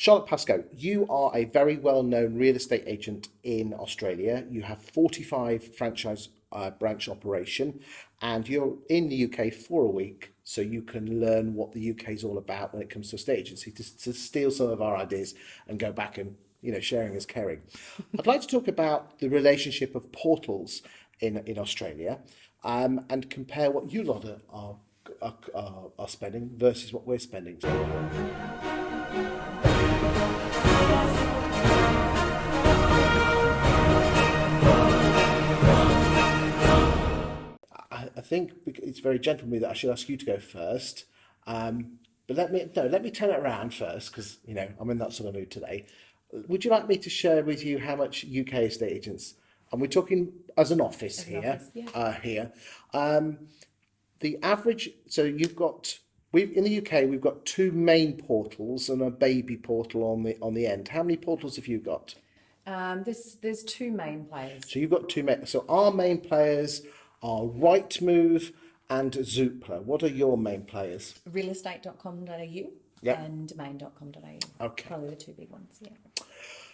Charlotte Pascoe, you are a very well-known real estate agent in Australia. You have 45 franchise branch operation, and you're in the UK for a week, so you can learn what the UK is all about when it comes to estate agency, to steal some of our ideas and go back and, sharing is caring. I'd like to talk about the relationship of portals in Australia, and compare what you lot are spending versus what we're spending. I think it's very gentle of me that I should ask you to go first. But let me turn it around first, because I'm in that sort of mood today. Would you like me to share with you how much UK estate agents, and we're talking as an office As an here, office, yeah. here. The average. So we've in the UK we've got two main portals and a baby portal on the end. How many portals have you got? There's two main players. So you've got two main. So our main players are Rightmove and Zoopla. What are your main players? Realestate.com.au Yep. and domain.com.au. Okay. Probably the two big ones, yeah.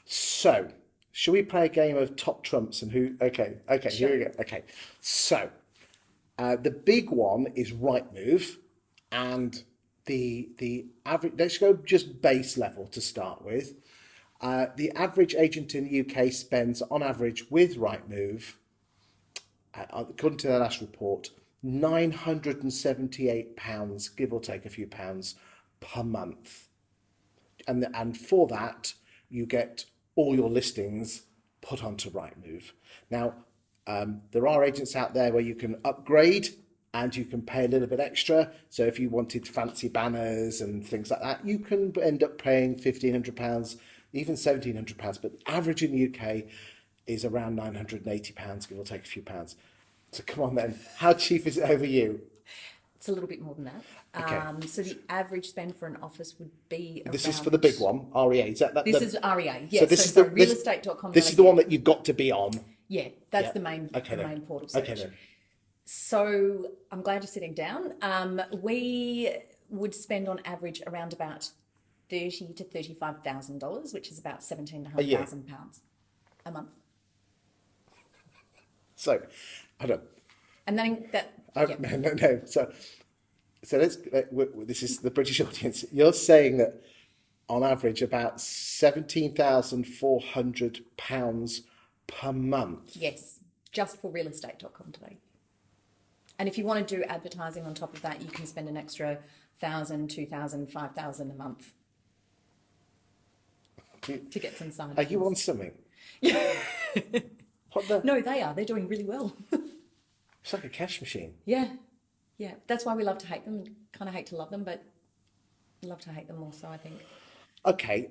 So, shall we play a game of top trumps and who? Okay, Sure. here we go. Okay, so the big one is Rightmove, and the average. Let's go just base level to start with. The average agent in the UK spends, on average, with Rightmove, according to the last report, £978, give or take a few pounds, per month. And for that, you get all your listings put onto Rightmove. Now, there are agents out there where you can upgrade and you can pay a little bit extra. So if you wanted fancy banners and things like that, you can end up paying £1,500, even £1,700. But the average in the UK is around £980, give or take a few pounds. So come on then, how cheap is it over you? It's a little bit more than that. Okay. So the average spend for an office would be around... This is for the big one, REA. Is that This is REA, yes. So this is the realestate.com. This is the one that you've got to be on. Yeah, that's Yeah. the main portal search. Okay then. So I'm glad you're sitting down. We would spend on average around about $30,000 to $35,000, which is about £17,500 a month. So, hold on. And then that No. So this is the British audience. You're saying that on average about £17,400 per month. Yes, just for realestate.com today. And if you want to do advertising on top of that, you can spend an extra $1,000, $2,000, $5,000 a month to get some signed. Are you on something? What the? No, they are. They're doing really well. It's like a cash machine. Yeah. That's why we love to hate them. Kind of hate to love them, but love to hate them more so, I think. Okay.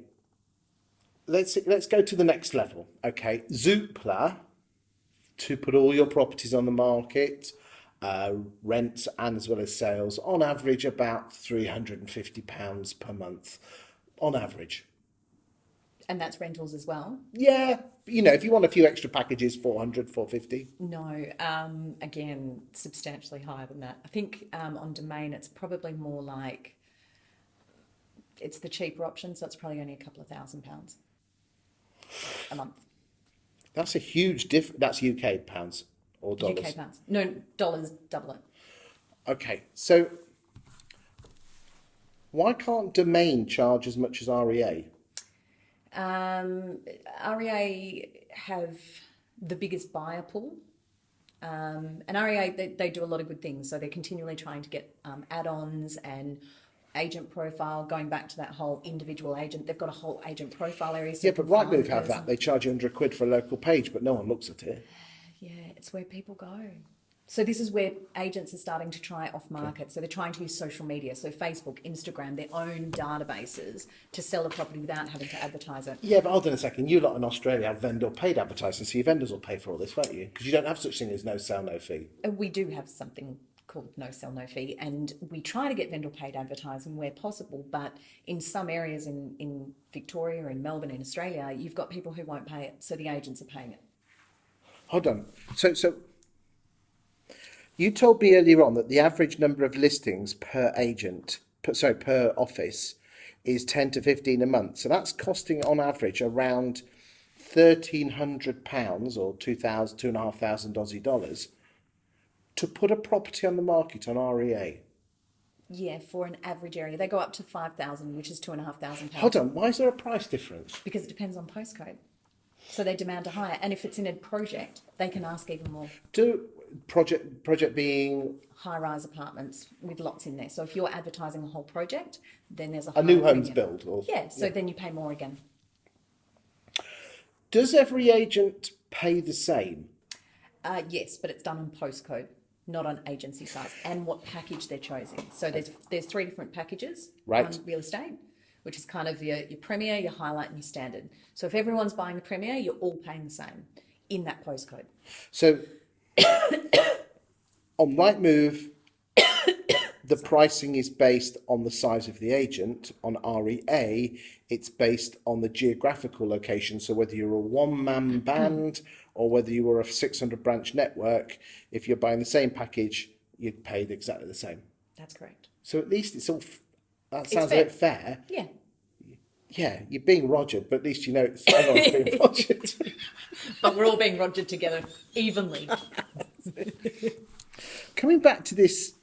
Let's go to the next level. Okay, Zoopla, to put all your properties on the market, rents and as well as sales, on average about £350 per month, on average. And that's rentals as well? Yeah, if you want a few extra packages, 400, 450. No, again, substantially higher than that. I think on Domain, it's probably more like, it's the cheaper option, so it's probably only a couple of £1,000 a month. That's a huge difference. That's UK pounds or dollars? UK pounds. No, dollars, double it. Okay, so why can't Domain charge as much as REA? REA have the biggest buyer pool, and REA they do a lot of good things. So they're continually trying to get add-ons and agent profile. Going back to that whole individual agent, they've got a whole agent profile area. So Yeah, but Rightmove have that. They charge you £100 for a local page, but no one looks at it. Yeah, it's where people go. So this is where agents are starting to try off market. So they're trying to use social media, so Facebook, Instagram, their own databases to sell a property without having to advertise it. Yeah, but hold on a second. You lot in Australia have vendor paid advertising, so your vendors will pay for all this, won't you? Because you don't have such thing as no sell, no fee. We do have something called no sell, no fee, and we try to get vendor paid advertising where possible, but in some areas in Victoria, in Melbourne, in Australia, you've got people who won't pay it, so the agents are paying it. Hold on. So you told me earlier on that the average number of listings per agent, per office, is 10 to 15 a month. So that's costing on average around £1,300 or 2,500 Aussie dollars to put a property on the market on REA. Yeah, for an average area. They go up to 5,000, which is £2,500. Hold on, why is there a price difference? Because it depends on postcode. So they demand a higher. And if it's in a project, they can ask even more. Do project being High-rise apartments with lots in there. So if you're advertising a whole project, then there's a new higher homes premium. build? Or, Yeah, so then you pay more again. Does every agent pay the same? Yes, but it's done on postcode, not on agency size, and what package they're choosing. So there's 3 different packages Right. on real estate, which is kind of your premier, your highlight, and your standard. So if everyone's buying the premier, you're all paying the same in that postcode. So on Rightmove, the pricing is based on the size of the agent. On REA, it's based on the geographical location. So whether you're a one-man band or whether you were a 600 branch network, if you're buying the same package, you're paid exactly the same. That's correct. So at least it's all, that It's sounds a fair. bit fair. Yeah. Yeah, you're being Rogered, but at least you know it's everyone's being Rogered. But we're all being rogered together evenly. Coming back to this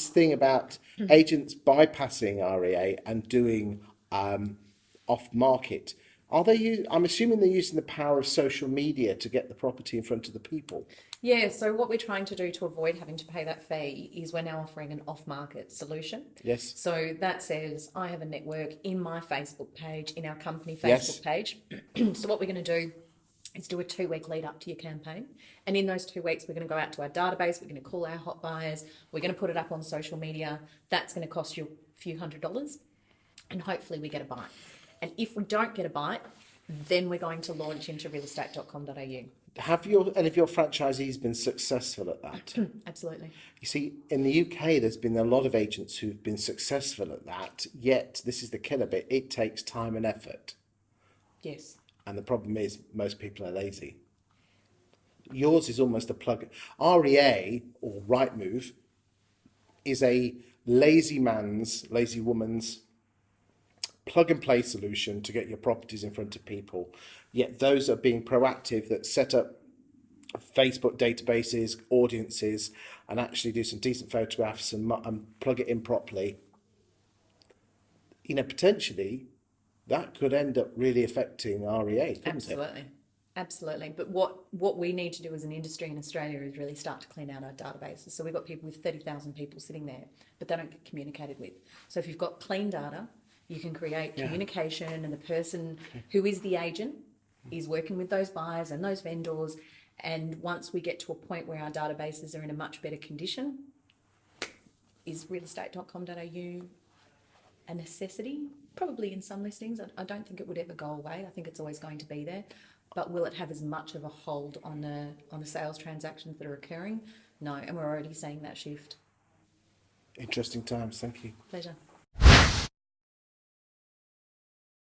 thing about agents bypassing REA and doing off market, I'm assuming they're using the power of social media to get the property in front of the people. Yeah, so what we're trying to do to avoid having to pay that fee is we're now offering an off-market solution. Yes. So that says I have a network in my Facebook page, in our company Facebook Yes. page. So what we're going to do is do a 2-week lead up to your campaign. And in those 2 weeks, we're going to go out to our database. We're going to call our hot buyers. We're going to put it up on social media. That's going to cost you a few $100s. And hopefully we get a bite. And if we don't get a bite, then we're going to launch into realestate.com.au. Have any of your franchisees been successful at that? Absolutely. You see, in the UK, there's been a lot of agents who've been successful at that, yet this is the killer bit. It takes time and effort. Yes. And the problem is most people are lazy. Yours is almost a plug. REA or Rightmove is a lazy woman's plug and play solution to get your properties in front of people. Yet those are being proactive that set up Facebook databases, audiences, and actually do some decent photographs and plug it in properly. You know, potentially that could end up really affecting REA, couldn't Absolutely. it? Absolutely. But what we need to do as an industry in Australia is really start to clean out our databases. So we've got people with 30,000 people sitting there, but they don't get communicated with. So if you've got clean data, you can create communication, and the person who is the agent is working with those buyers and those vendors. And once we get to a point where our databases are in a much better condition, is realestate.com.au a necessity? Probably in some listings. I don't think it would ever go away. I think it's always going to be there. But will it have as much of a hold on the sales transactions that are occurring? No, and we're already seeing that shift. Interesting times. Thank you. Pleasure.